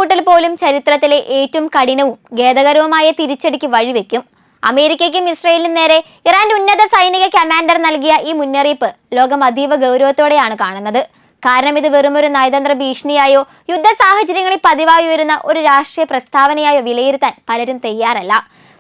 ഏറ്റുമുട്ടൽ പോലും ചരിത്രത്തിലെ ഏറ്റവും കഠിനവും ഖേദകരവുമായ തിരിച്ചടിക്ക് വഴിവെക്കും. അമേരിക്കയ്ക്കും ഇസ്രയേലിനും നേരെ ഇറാന്റെ ഉന്നത സൈനിക കമാൻഡർ നൽകിയ ഈ മുന്നറിയിപ്പ് ലോകം അതീവ ഗൗരവത്തോടെയാണ് കാണുന്നത്. കാരണം ഇത് വെറുമൊരു നയതന്ത്ര ഭീഷണിയായോ യുദ്ധ സാഹചര്യങ്ങളിൽ പതിവായി ഉയരുന്ന ഒരു രാഷ്ട്രീയ പ്രസ്താവനയായോ വിലയിരുത്താൻ പലരും തയ്യാറല്ല.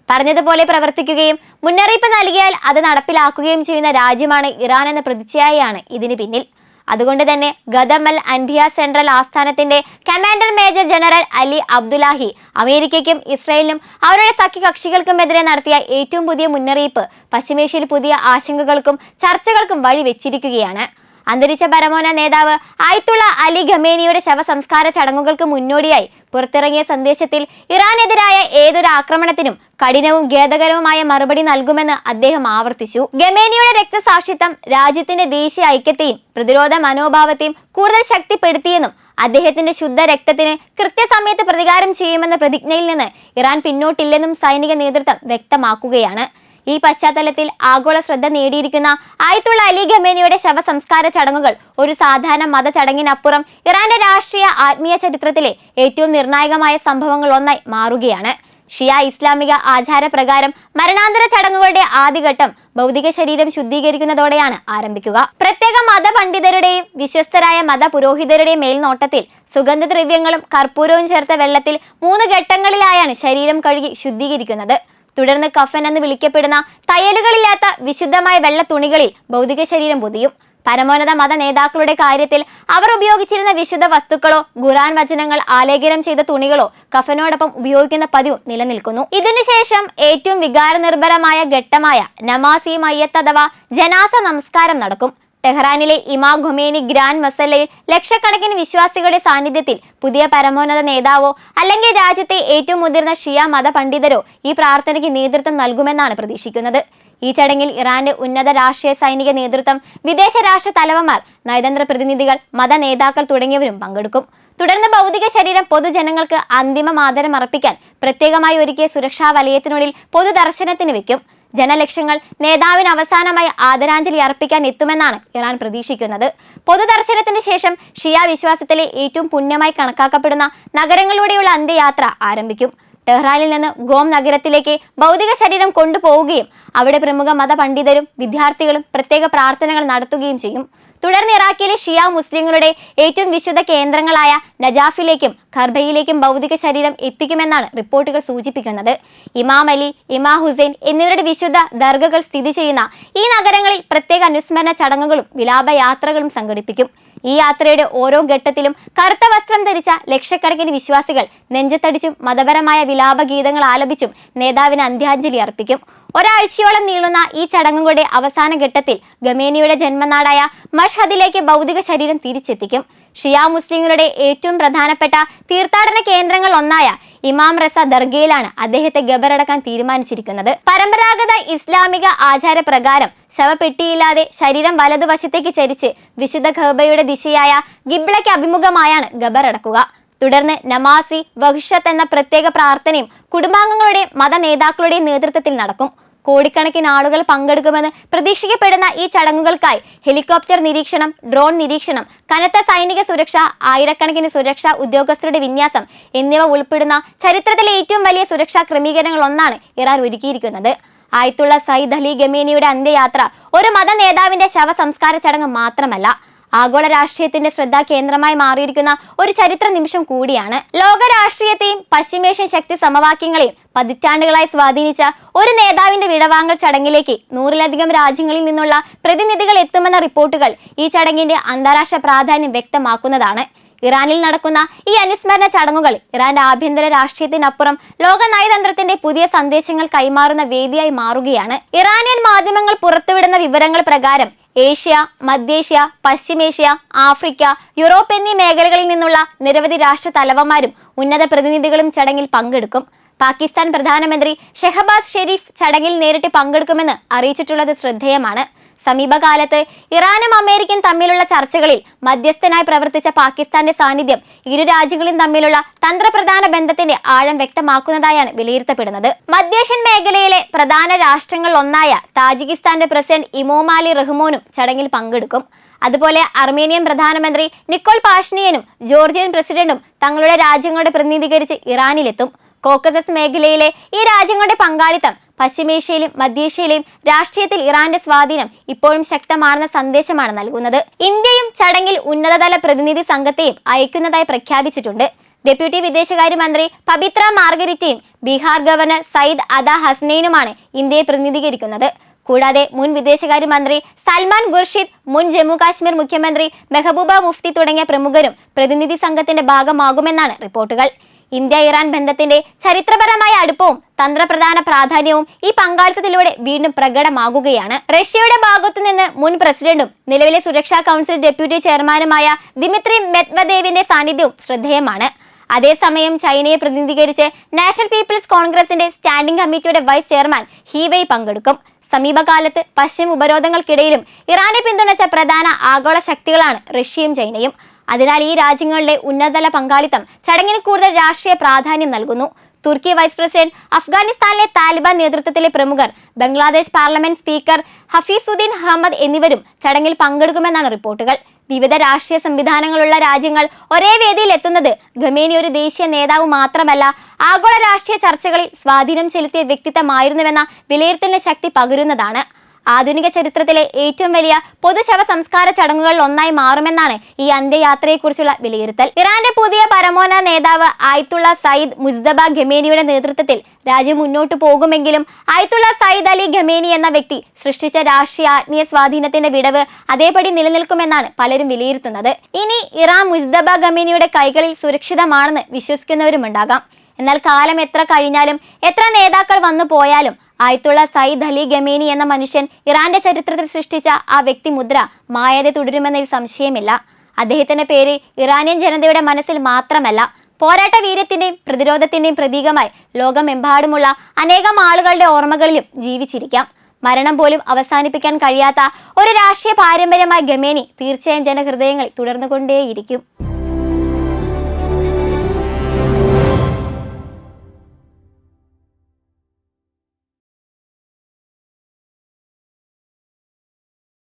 പറഞ്ഞതുപോലെ പ്രവർത്തിക്കുകയും മുന്നറിയിപ്പ് നൽകിയാൽ അത് നടപ്പിലാക്കുകയും ചെയ്യുന്ന രാജ്യമാണ് ഇറാൻ എന്ന പ്രതിച്ഛായയാണ് ഇതിന് പിന്നിൽ. അതുകൊണ്ട് തന്നെ ഗദം അൽ അൻബിയ സെൻട്രൽ ആസ്ഥാനത്തിന്റെ commander major general Ali Abdollahi അമേരിക്കയ്ക്കും ഇസ്രായേലിനും അവരുടെ സഖ്യകക്ഷികൾക്കുമെതിരെ നടത്തിയ ഏറ്റവും പുതിയ മുന്നറിയിപ്പ് പശ്ചിമേഷ്യയിൽ പുതിയ ആശങ്കകൾക്കും ചർച്ചകൾക്കും വഴി വെച്ചിരിക്കുകയാണ്. അന്തരിച്ച പരമോന്നത നേതാവ് ആയത്തുള്ള അലി ഖമേനിയുടെ ശവസംസ്കാര ചടങ്ങുകൾക്ക് മുന്നോടിയായി പുറത്തിറങ്ങിയ സന്ദേശത്തിൽ ഇറാനെതിരായ ഏതൊരു ആക്രമണത്തിനും കഠിനവും ഖേദകരവുമായ മറുപടി നൽകുമെന്ന് അദ്ദേഹം ആവർത്തിച്ചു. ഖമേനിയുടെ രക്തസാക്ഷിത്വം രാജ്യത്തിന്റെ ദേശീയ ഐക്യത്തെയും പ്രതിരോധ മനോഭാവത്തെയും കൂടുതൽ ശക്തിപ്പെടുത്തിയെന്നും അദ്ദേഹത്തിന്റെ ശുദ്ധ രക്തത്തിന് കൃത്യസമയത്ത് പ്രതികാരം ചെയ്യുമെന്ന പ്രതിജ്ഞയിൽ നിന്ന് ഇറാൻ പിന്നോട്ടില്ലെന്നും സൈനിക നേതൃത്വം വ്യക്തമാക്കുകയാണ്. ഈ പശ്ചാത്തലത്തിൽ ആഗോള ശ്രദ്ധ നേടിയിരിക്കുന്ന ആയത്തുള്ള അലി ഖമേനിയുടെ ശവസംസ്കാര ചടങ്ങുകൾ ഒരു സാധാരണ മത ചടങ്ങിനപ്പുറം ഇറാന്റെ രാഷ്ട്രീയ ആത്മീയ ചരിത്രത്തിലെ ഏറ്റവും നിർണായകമായ സംഭവങ്ങൾ ഒന്നായി മാറുകയാണ്. ഷിയ ഇസ്ലാമിക ആചാരപ്രകാരം മരണാന്തര ചടങ്ങുകളുടെ ആദ്യഘട്ടം ഭൗതിക ശരീരം ശുദ്ധീകരിക്കുന്നതോടെയാണ് ആരംഭിക്കുക. പ്രത്യേക മതപണ്ഡിതരുടെയും വിശ്വസ്തരായ മതപുരോഹിതരുടെയും മേൽനോട്ടത്തിൽ സുഗന്ധദ്രവ്യങ്ങളും കർപ്പൂരവും ചേർത്ത വെള്ളത്തിൽ 3 ഘട്ടങ്ങളിലായാണ് ശരീരം കഴുകി ശുദ്ധീകരിക്കുന്നത്. തുടർന്ന് കഫൻ എന്ന് വിളിക്കപ്പെടുന്ന തയ്യലുകളില്ലാത്ത വിശുദ്ധമായ വെള്ള തുണികളിൽ ഭൗതിക ശരീരം പൊതിയും. പരമോന്നത മത നേതാക്കളുടെ കാര്യത്തിൽ അവർ ഉപയോഗിച്ചിരുന്ന വിശുദ്ധ വസ്തുക്കളോ ഖുർആൻ വചനങ്ങൾ ആലേഖനം ചെയ്ത തുണികളോ കഫനോടൊപ്പം ഉപയോഗിക്കുന്ന പതിവും നിലനിൽക്കുന്നു. ഇതിനുശേഷം ഏറ്റവും വികാരനിർഭരമായ ഘട്ടമായ നമാസ് ഇ മയ്യത്ത് അഥവാ ജനാസ നമസ്കാരം നടക്കും. ടെഹ്റാനിലെ ഇമാം ഖൊമേനി ഗ്രാൻഡ് മസല്ലയിൽ ലക്ഷക്കണക്കിന് വിശ്വാസികളുടെ സാന്നിധ്യത്തിൽ പുതിയ പരമോന്നത നേതാവോ അല്ലെങ്കിൽ രാജ്യത്തെ ഏറ്റവും മുതിർന്ന ഷിയ മത പണ്ഡിതരോ ഈ പ്രാർത്ഥനയ്ക്ക് നേതൃത്വം നൽകുമെന്നാണ് പ്രതീക്ഷിക്കുന്നത്. ഈ ചടങ്ങിൽ ഇറാന്റെ ഉന്നത രാഷ്ട്രീയ സൈനിക നേതൃത്വം, വിദേശ രാഷ്ട്ര തലവന്മാർ, നയതന്ത്ര പ്രതിനിധികൾ, മത നേതാക്കൾ തുടങ്ങിയവരും പങ്കെടുക്കും. തുടർന്ന് ഭൗതിക ശരീരം പൊതുജനങ്ങൾക്ക് അന്തിമ ആദരം അർപ്പിക്കാൻ പ്രത്യേകമായി ഒരുക്കിയ സുരക്ഷാ വലയത്തിനുള്ളിൽ പൊതുദർശനത്തിന് വെക്കും. ജനലക്ഷങ്ങൾ നേതാവിന് അവസാനമായി ആദരാഞ്ജലി അർപ്പിക്കാൻ എത്തുമെന്നാണ് ഇറാൻ പ്രതീക്ഷിക്കുന്നത്. പൊതുദർശനത്തിന് ശേഷം ഷിയ വിശ്വാസത്തിലെ ഏറ്റവും പുണ്യമായി കണക്കാക്കപ്പെടുന്ന നഗരങ്ങളിലൂടെയുള്ള അന്ത്യയാത്ര ആരംഭിക്കും. ടെഹ്റാനിൽ നിന്ന് ഗോം നഗരത്തിലേക്ക് ഭൗതിക ശരീരം കൊണ്ടുപോവുകയും അവിടെ പ്രമുഖ മത പണ്ഡിതരും വിദ്യാർത്ഥികളും പ്രത്യേക പ്രാർത്ഥനകൾ നടത്തുകയും ചെയ്യും. തുടർന്ന് ഇറാഖിലെ ഷിയ മുസ്ലിങ്ങളുടെ ഏറ്റവും വിശുദ്ധ കേന്ദ്രങ്ങളായ നജാഫിലേക്കും ഖർബയിലേക്കും ഭൗതിക ശരീരം എത്തിക്കുമെന്നാണ് റിപ്പോർട്ടുകൾ സൂചിപ്പിക്കുന്നത്. ഇമാം അലി, ഇമാം ഹുസൈൻ എന്നിവരുടെ വിശുദ്ധ ദർഗകൾ സ്ഥിതി ചെയ്യുന്ന ഈ നഗരങ്ങളിൽ പ്രത്യേക അനുസ്മരണ ചടങ്ങുകളും വിലാപയാത്രകളും സംഘടിപ്പിക്കും. ഈ യാത്രയുടെ ഓരോ ഘട്ടത്തിലും കറുത്ത വസ്ത്രം ധരിച്ച ലക്ഷക്കണക്കിന് വിശ്വാസികൾ നെഞ്ചത്തടിച്ചും മതപരമായ വിലാപഗീതങ്ങൾ ആലപിച്ചും നേതാവിന് അന്ത്യാഞ്ജലി അർപ്പിക്കും. ഒരാഴ്ചയോളം നീളുന്ന ഈ ചടങ്ങുകളുടെ അവസാന ഘട്ടത്തിൽ ഖമേനിയുടെ ജന്മനാടായ മഷ്ഹദിലേക്ക് ഭൗതിക ശരീരം തിരിച്ചെത്തിക്കും. ഷിയ മുസ്ലിങ്ങളുടെ ഏറ്റവും പ്രധാനപ്പെട്ട തീർത്ഥാടന കേന്ദ്രങ്ങൾ ഒന്നായ ഇമാം റസ ദർഗയിലാണ് അദ്ദേഹത്തെ ഖബറടക്കാൻ തീരുമാനിച്ചിരിക്കുന്നത്. പരമ്പരാഗത ഇസ്ലാമിക ആചാരപ്രകാരം ശവപ്പെട്ടിയില്ലാതെ ശരീരം വലതുവശത്തേക്ക് ചരിച്ച് വിശുദ്ധ ഖബയുടെ ദിശയായ ഗിബ്ലയ്ക്ക് അഭിമുഖമായാണ് ഖബറടക്കുക. തുടർന്ന് നമാസി വഹ്ഷത്ത് എന്ന പ്രത്യേക പ്രാർത്ഥനയും കുടുംബാംഗങ്ങളുടെയും മത നേതാക്കളുടെയും നേതൃത്വത്തിൽ നടക്കും. കോടിക്കണക്കിന് ആളുകൾ പങ്കെടുക്കുമെന്ന് പ്രതീക്ഷിക്കപ്പെടുന്ന ഈ ചടങ്ങുകൾക്കായി ഹെലികോപ്റ്റർ നിരീക്ഷണം, ഡ്രോൺ നിരീക്ഷണം, കനത്ത സൈനിക സുരക്ഷ, ആയിരക്കണക്കിന് സുരക്ഷാ ഉദ്യോഗസ്ഥരുടെ വിന്യാസം എന്നിവ ഉൾപ്പെടുന്ന ചരിത്രത്തിലെ ഏറ്റവും വലിയ സുരക്ഷാ ക്രമീകരണങ്ങൾ ഒന്നാണ് ഇറാൻ ഒരുക്കിയിരിക്കുന്നത്. ആയത്തുള്ള സയ്യിദ് അലി ഖമേനിയുടെ അന്ത്യയാത്ര ഒരു മത നേതാവിന്റെ ശവസംസ്കാര ചടങ്ങ് മാത്രമല്ല, ആഗോള രാഷ്ട്രീയത്തിന്റെ ശ്രദ്ധാ കേന്ദ്രമായി മാറിയിരിക്കുന്ന ഒരു ചരിത്ര നിമിഷം കൂടിയാണ്. ലോക രാഷ്ട്രീയത്തെയും പശ്ചിമേഷ്യൻ ശക്തി സമവാക്യങ്ങളെയും പതിറ്റാണ്ടുകളായി സ്വാധീനിച്ച ഒരു നേതാവിന്റെ വിടവാങ്ങൽ ചടങ്ങിലേക്ക് 100-ലധികം രാജ്യങ്ങളിൽ നിന്നുള്ള പ്രതിനിധികൾ എത്തുമെന്ന റിപ്പോർട്ടുകൾ ഈ ചടങ്ങിന്റെ അന്താരാഷ്ട്ര പ്രാധാന്യം വ്യക്തമാക്കുന്നതാണ്. ഇറാനിൽ നടക്കുന്ന ഈ അനുസ്മരണ ചടങ്ങുകൾ ഇറാന്റെ ആഭ്യന്തര രാഷ്ട്രീയത്തിനപ്പുറം ലോക നയതന്ത്രത്തിന്റെ പുതിയ സന്ദേശങ്ങൾ കൈമാറുന്ന വേദിയായി മാറുകയാണ്. ഇറാനിയൻ മാധ്യമങ്ങൾ പുറത്തുവിടുന്ന വിവരങ്ങൾ പ്രകാരം ഏഷ്യ, മധ്യേഷ്യ, പശ്ചിമേഷ്യ, ആഫ്രിക്ക, യൂറോപ്പ് എന്നീ മേഖലകളിൽ നിന്നുള്ള നിരവധി രാഷ്ട്ര തലവന്മാരും ഉന്നത പ്രതിനിധികളും ചടങ്ങിൽ പങ്കെടുക്കും. പാകിസ്ഥാൻ പ്രധാനമന്ത്രി ഷെഹബാസ് ഷെരീഫ് ചടങ്ങിൽ നേരിട്ട് പങ്കെടുക്കുമെന്ന് അറിയിച്ചിട്ടുള്ളത് ശ്രദ്ധേയമാണ്. സമീപകാലത്ത് ഇറാനും അമേരിക്കയും തമ്മിലുള്ള ചർച്ചകളിൽ മധ്യസ്ഥനായി പ്രവർത്തിച്ച പാകിസ്ഥാന്റെ സാന്നിധ്യം ഇരു രാജ്യങ്ങളും തമ്മിലുള്ള തന്ത്രപ്രധാന ബന്ധത്തിന്റെ ആഴം വ്യക്തമാക്കുന്നതായാണ് വിലയിരുത്തപ്പെടുന്നത്. മധ്യേഷ്യൻ മേഖലയിലെ പ്രധാന രാഷ്ട്രങ്ങളിൽ ഒന്നായ താജിക്കിസ്ഥാന്റെ പ്രസിഡന്റ് ഇമോമാലി റഹ്മോനും ചടങ്ങിൽ പങ്കെടുക്കും. അതുപോലെ അർമേനിയൻ പ്രധാനമന്ത്രി നിക്കോൾ പാഷ്നിയനും ജോർജിയൻ പ്രസിഡന്റും തങ്ങളുടെ രാജ്യങ്ങളെ പ്രതിനിധീകരിച്ച് ഇറാനിലെത്തും. കോക്കസസ് മേഖലയിലെ ഈ രാജ്യങ്ങളുടെ പങ്കാളിത്തം പശ്ചിമേഷ്യയിലും മധ്യേഷ്യയിലെയും രാഷ്ട്രീയത്തിൽ ഇറാന്റെ സ്വാധീനം ഇപ്പോഴും ശക്തമാണെന്ന സന്ദേശമാണ് നൽകുന്നത്. ഇന്ത്യയും ചടങ്ങിൽ ഉന്നതതല പ്രതിനിധി സംഘത്തെയും അയക്കുന്നതായി പ്രഖ്യാപിച്ചിട്ടുണ്ട്. ഡെപ്യൂട്ടി വിദേശകാര്യമന്ത്രി പബിത്ര മാർഗരിറ്റയും ബീഹാർ ഗവർണർ സയ്യിദ് അദ ഹസ്നൈനുമാണ് ഇന്ത്യയെ പ്രതിനിധീകരിക്കുന്നത്. കൂടാതെ മുൻ വിദേശകാര്യമന്ത്രി സൽമാൻ ഖുർഷിദ്, മുൻ ജമ്മു കാശ്മീർ മുഖ്യമന്ത്രി മെഹബൂബ മുഫ്തി തുടങ്ങിയ പ്രമുഖരും പ്രതിനിധി സംഘത്തിന്റെ ഭാഗമാകുമെന്നാണ് റിപ്പോർട്ടുകൾ. ഇന്ത്യ ഇറാൻ ബന്ധത്തിന്റെ ചരിത്രപരമായ അടുപ്പവും തന്ത്രപ്രധാന പ്രാധാന്യവും ഈ പങ്കാളിത്തത്തിലൂടെ വീണ്ടും പ്രകടമാകുകയാണ്. റഷ്യയുടെ ഭാഗത്തുനിന്ന് മുൻ പ്രസിഡന്റും നിലവിലെ സുരക്ഷാ കൗൺസിൽ ഡെപ്യൂട്ടി ചെയർമാനുമായ ദിമിത്രി മെദ്വദേവിന്റെ സാന്നിധ്യവും ശ്രദ്ധേയമാണ്. അതേസമയം ചൈനയെ പ്രതിനിധീകരിച്ച് നാഷണൽ പീപ്പിൾസ് കോൺഗ്രസിന്റെ സ്റ്റാൻഡിംഗ് കമ്മിറ്റിയുടെ വൈസ് ചെയർമാൻ ഹി വൈ പങ്കെടുക്കും. സമീപകാലത്ത് പശ്ചിമ ഉപരോധങ്ങൾക്കിടയിലും ഇറാനെ പിന്തുണച്ച പ്രധാന ആഗോള ശക്തികളാണ് റഷ്യയും ചൈനയും. അതിനാൽ ഈ രാജ്യങ്ങളുടെ ഉന്നതതല പങ്കാളിത്തം ചടങ്ങിന് കൂടുതൽ രാഷ്ട്രീയ പ്രാധാന്യം നൽകുന്നു. തുർക്കി വൈസ് പ്രസിഡന്റ്, അഫ്ഗാനിസ്ഥാനിലെ താലിബാൻ നേതൃത്വത്തിലെ പ്രമുഖർ, ബംഗ്ലാദേശ് പാർലമെന്റ് സ്പീക്കർ ഹഫീസുദ്ദീൻ അഹമ്മദ് എന്നിവരും ചടങ്ങിൽ പങ്കെടുക്കുമെന്നാണ് റിപ്പോർട്ടുകൾ. വിവിധ രാഷ്ട്രീയ സംവിധാനങ്ങളുള്ള രാജ്യങ്ങൾ ഒരേ വേദിയിൽ എത്തുന്നത് ഖമേനി ഒരു ദേശീയ നേതാവ് മാത്രമല്ല, ആഗോള രാഷ്ട്രീയ ചർച്ചകളിൽ സ്വാധീനം ചെലുത്തിയ വ്യക്തിത്വമായിരുന്നുവെന്ന വിലയിരുത്തലിന് ശക്തി പകരുന്നതാണ്. ആധുനിക ചരിത്രത്തിലെ ഏറ്റവും വലിയ പൊതുശവ സംസ്കാര ചടങ്ങുകളിൽ ഒന്നായി മാറുമെന്നാണ് ഈ അന്ത്യയാത്രയെക്കുറിച്ചുള്ള വിലയിരുത്തൽ. ഇറാന്റെ പുതിയ പരമോന്നത നേതാവ് ആയത്തുള്ള സയ്യിദ് മുജ്തബ ഖമേനിയുടെ നേതൃത്വത്തിൽ രാജ്യം മുന്നോട്ടു പോകുമെങ്കിലും ആയത്തുള്ള സയ്യിദ് അലി ഖമേനി എന്ന വ്യക്തി സൃഷ്ടിച്ച രാഷ്ട്രീയ ആത്മീയ സ്വാധീനത്തിന്റെ വിടവ് അതേപടി നിലനിൽക്കുമെന്നാണ് പലരും വിലയിരുത്തുന്നത്. ഇനി ഇറാൻ മുജ്തബ ഖമേനിയുടെ കൈകളിൽ സുരക്ഷിതമാണെന്ന് വിശ്വസിക്കുന്നവരുമുണ്ടാകാം. എന്നാൽ കാലം എത്ര കഴിഞ്ഞാലും എത്ര നേതാക്കൾ വന്നു പോയാലും ആയത്തുള്ള സയ്യിദ് അലി ഖമേനി എന്ന മനുഷ്യൻ ഇറാന്റെ ചരിത്രത്തിൽ സൃഷ്ടിച്ച ആ വ്യക്തിമുദ്ര മായാതെ തുടരുമെന്നതിൽ സംശയമില്ല. അദ്ദേഹത്തിന്റെ പേര് ഇറാനിയൻ ജനതയുടെ മനസ്സിൽ മാത്രമല്ല, പോരാട്ട വീര്യത്തിന്റെയും പ്രതിരോധത്തിന്റെയും പ്രതീകമായി ലോകമെമ്പാടുമുള്ള അനേകം ആളുകളുടെ ഓർമ്മകളിലും ജീവിച്ചിരിക്കാം. മരണം പോലും അവസാനിപ്പിക്കാൻ കഴിയാത്ത ഒരു രാഷ്ട്രീയ പാരമ്പര്യമായ ഖമേനി തീർച്ചയായും ജനഹൃദയങ്ങളിൽ തുടർന്നുകൊണ്ടേയിരിക്കും.